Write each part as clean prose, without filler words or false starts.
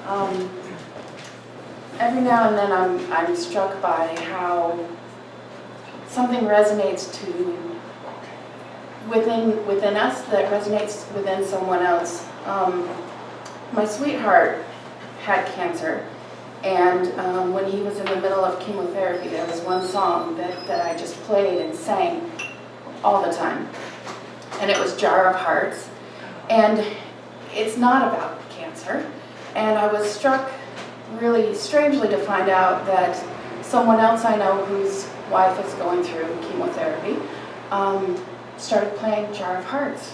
Um, every now and then I'm struck by how something resonates within us that resonates within someone else. My sweetheart had cancer, and when he was in the middle of chemotherapy, there was one song that I just played and sang all the time, and it was Jar of Hearts, and it's not about cancer, and I was struck really strangely to find out that someone else I know whose wife is going through chemotherapy started playing Jar of Hearts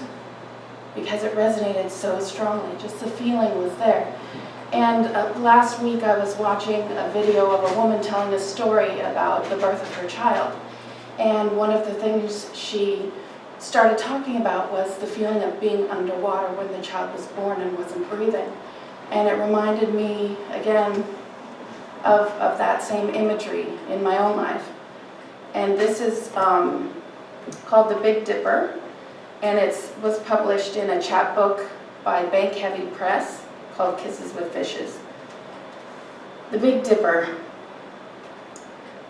because it resonated so strongly. Just the feeling was there. And last week I was watching a video of a woman telling a story about the birth of her child. And one of the things she started talking about was the feeling of being underwater when the child was born and wasn't breathing. And it reminded me, again, of that same imagery in my own life. And this is called The Big Dipper, and it was published in a chapbook by Bank Heavy Press called Kisses with Fishes. The Big Dipper.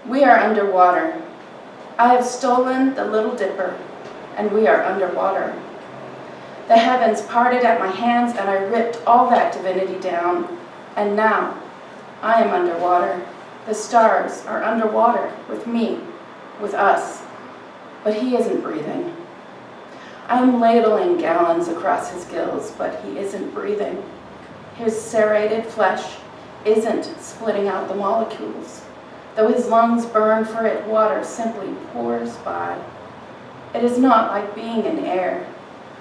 We are underwater. I have stolen the Little Dipper, and we are underwater. The heavens parted at my hands, and I ripped all that divinity down, and now I am underwater. The stars are underwater with me, with us, but he isn't breathing. I'm ladling gallons across his gills, but he isn't breathing. His serrated flesh isn't splitting out the molecules. Though his lungs burn for it, water simply pours by. It is not like being in air,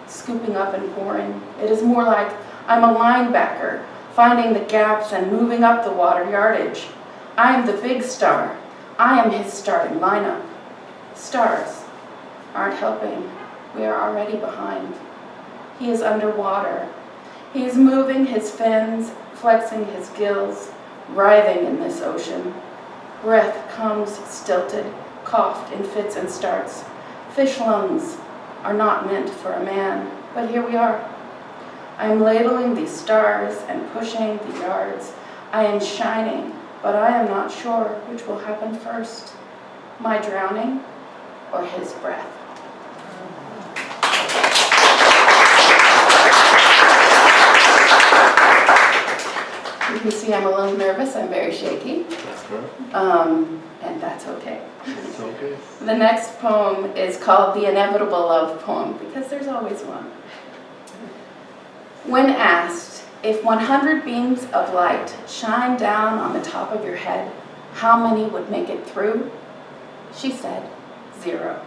scooping up and pouring. It is more like I'm a linebacker, finding the gaps and moving up the water yardage. I am the big star. I am his starting lineup. Stars aren't helping. We are already behind. He is underwater. He is moving his fins, flexing his gills, writhing in this ocean. Breath comes stilted, coughed in fits and starts. Fish lungs are not meant for a man, but here we are. I am labeling these stars and pushing the yards. I am shining, but I am not sure which will happen first, my drowning or his breath. You can see I'm a little nervous, I'm very shaky. That's good. And that's okay. It's okay. The next poem is called The Inevitable Love Poem, because there's always one. When asked if 100 beams of light shine down on the top of your head, how many would make it through? She said, 0.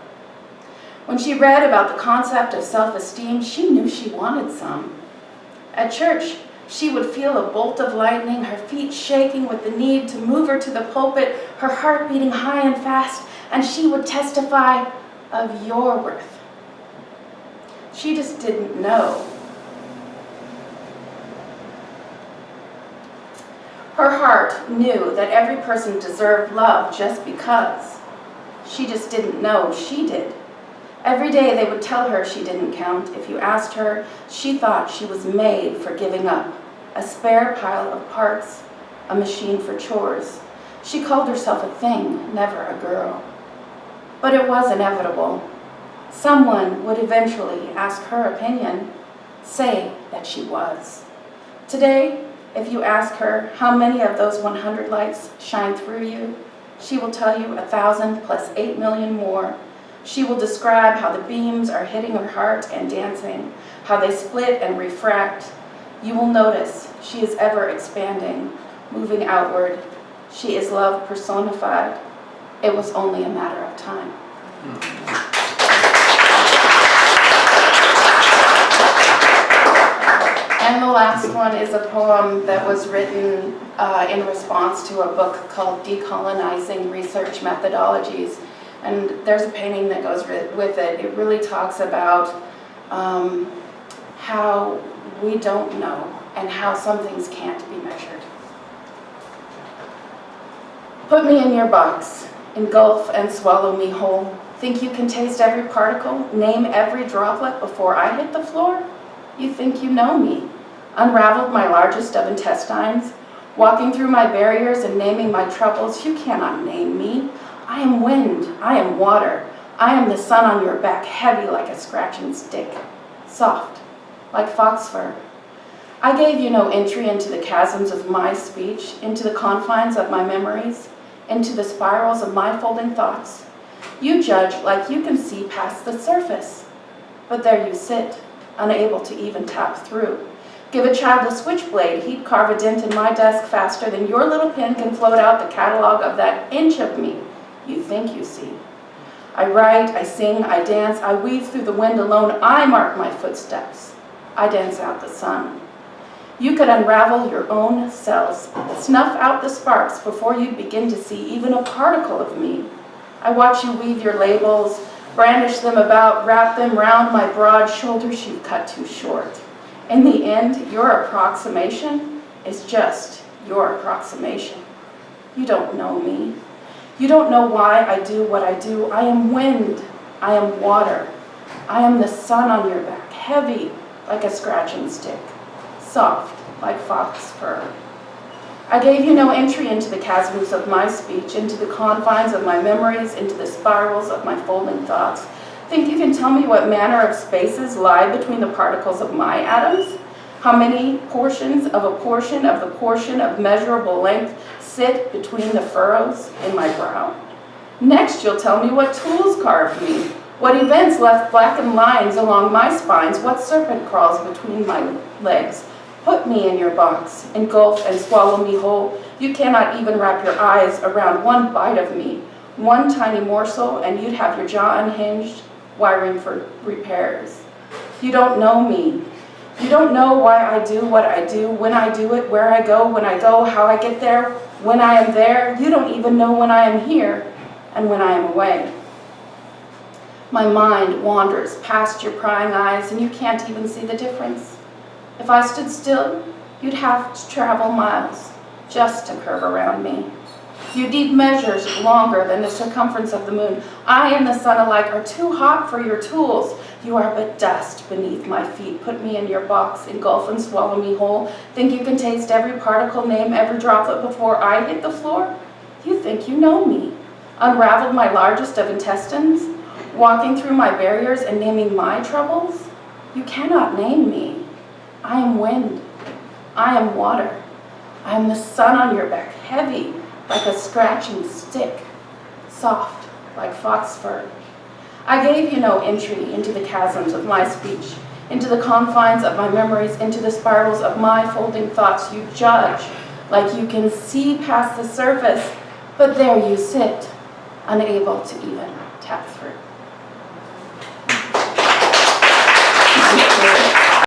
When she read about the concept of self-esteem, she knew she wanted some. At church, she would feel a bolt of lightning, her feet shaking with the need to move her to the pulpit, her heart beating high and fast, and she would testify of your worth. She just didn't know. Her heart knew that every person deserved love just because. She just didn't know she did. Every day they would tell her she didn't count. If you asked her, she thought she was made for giving up. A spare pile of parts, a machine for chores. She called herself a thing, never a girl. But it was inevitable. Someone would eventually ask her opinion, say that she was. Today, if you ask her how many of those 100 lights shine through you, she will tell you 1,000 plus 8 million more. She will describe how the beams are hitting her heart and dancing, how they split and refract. You will notice she is ever expanding, moving outward. She is love personified. It was only a matter of time. And the last one is a poem that was written in response to a book called Decolonizing Research Methodologies. And there's a painting that goes with it. It really talks about how we don't know and how some things can't be measured. Put me in your box, engulf and swallow me whole. Think you can taste every particle, name every droplet before I hit the floor? You think you know me. unraveled my largest of intestines, walking through my barriers and naming my troubles. You cannot name me. I am wind, I am water, I am the sun on your back, heavy like a scratching stick, soft like fox fur. I gave you no entry into the chasms of my speech, into the confines of my memories, into the spirals of my folding thoughts. You judge like you can see past the surface, but there you sit, unable to even tap through. Give a child a switchblade, he'd carve a dent in my desk faster than your little pen can float out the catalog of that inch of me you think you see. I write, I sing, I dance, I weave through the wind alone. I mark my footsteps. I dance out the sun. You could unravel your own cells, snuff out the sparks before you'd begin to see even a particle of me. I watch you weave your labels, brandish them about, wrap them round my broad shoulders you've cut too short. In the end, your approximation is just your approximation. You don't know me. You don't know why I do what I do. I am wind. I am water. I am the sun on your back, heavy like a scratching stick, soft like fox fur. I gave you no entry into the chasms of my speech, into the confines of my memories, into the spirals of my folding thoughts. Think you can tell me what manner of spaces lie between the particles of my atoms? How many portions of a portion of the portion of measurable length sit between the furrows in my brow? Next, you'll tell me what tools carved me, what events left blackened lines along my spines, what serpent crawls between my legs. Put me in your box, engulf and swallow me whole. You cannot even wrap your eyes around one bite of me, one tiny morsel, and you'd have your jaw unhinged, wiring for repairs. You don't know me. You don't know why I do what I do, when I do it, where I go, when I go, how I get there, when I am there. You don't even know when I am here and when I am away. My mind wanders past your prying eyes and you can't even see the difference. If I stood still, you'd have to travel miles just to curve around me. You need measures longer than the circumference of the moon. I and the sun alike are too hot for your tools. You are but dust beneath my feet. Put me in your box, engulf and swallow me whole. Think you can taste every particle, name every droplet before I hit the floor? You think you know me. Unraveled my largest of intestines, walking through my barriers and naming my troubles? You cannot name me. I am wind. I am water. I am the sun on your back, heavy like a scratching stick, soft like fox fur. I gave you no entry into the chasms of my speech, into the confines of my memories, into the spirals of my folding thoughts. You judge like you can see past the surface, but there you sit, unable to even tap through.